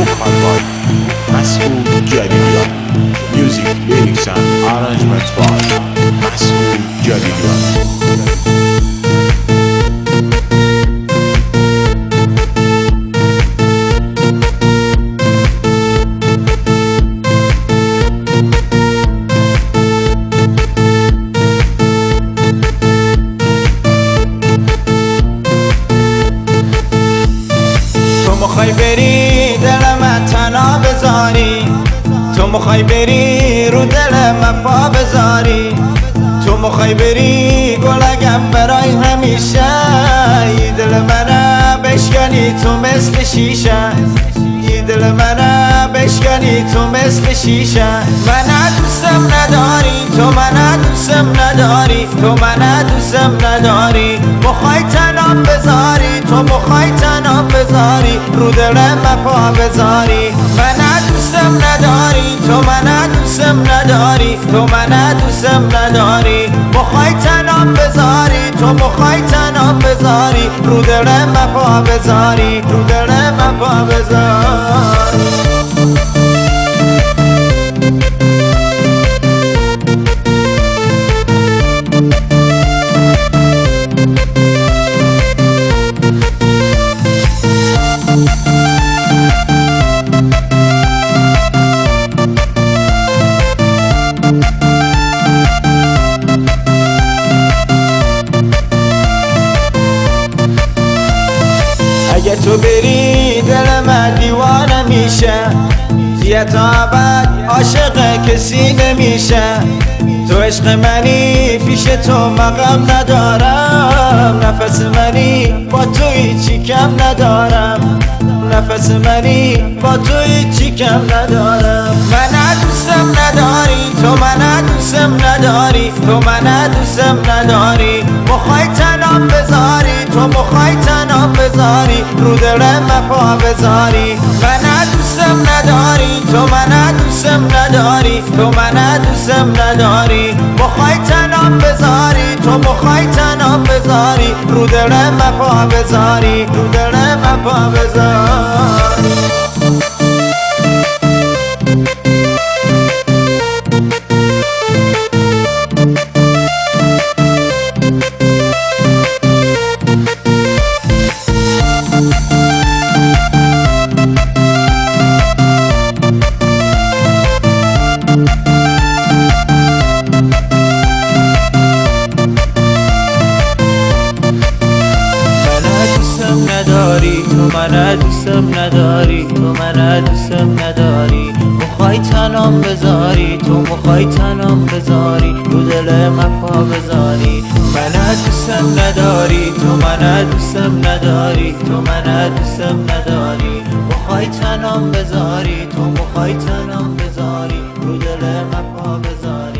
vocal by Masoud Jalilian. Music, lyrics and arrangements by Masoud Jalilian. مخوای بری دل من تنها بذاری، تو مخوای بری رو دل من پا بذاری، تو مخوای بری گلگم برای همیشه، یه دل منو بشکنی تو مثل شیشه، یه دل منو بشکنی تو مثل شیشه. من دوستم نداری، تو من دوستم نداری، تو من دوستم نداری، مخوای تنام بذاری، تو مخوای تنام بذاری رو دل من پا بذاری. من دوستم نداری، تو من دوستم نداری، تو من دوستم نداری، مخوای تنام بذاری، تو مخوای تنام بذاری رو دل من پا بذاری، رو دل من پا بذاری. اگه تو بری دل من دیوانه میشه، دیگه تا ابد عاشق کسی نمیشه. تو عشق منی پیش تو مقام ندارم، نفس منی با تو هیچی کم ندارم، نفس منی با تو هیچی کم ندارم. من دوستم نداری، تو من دوستم نداری، تو من دوستم نداری، مخوای تنام بذاری، تو مخوای تنام بذاری رو دل من پا بذاری. من دوستم نداری، تو من دوستم نداری، تو من دوستم نداری، مخوای تنام بذاری، تو مخوای تنام بذاری رو دل من پا بذاری، رو دل من پا بذاری. تو من دوستم نداری، تو من دوستم نداری، مخوای تنام بذاری، تو مخوای تنام بذاری رو دل من پا بذاری. من دوستم نداری، تو من دوستم نداری، تو من دوستم نداری، مخوای تنام بذاری، تو مخوای تنام بذاری رو دل من پا بذاری.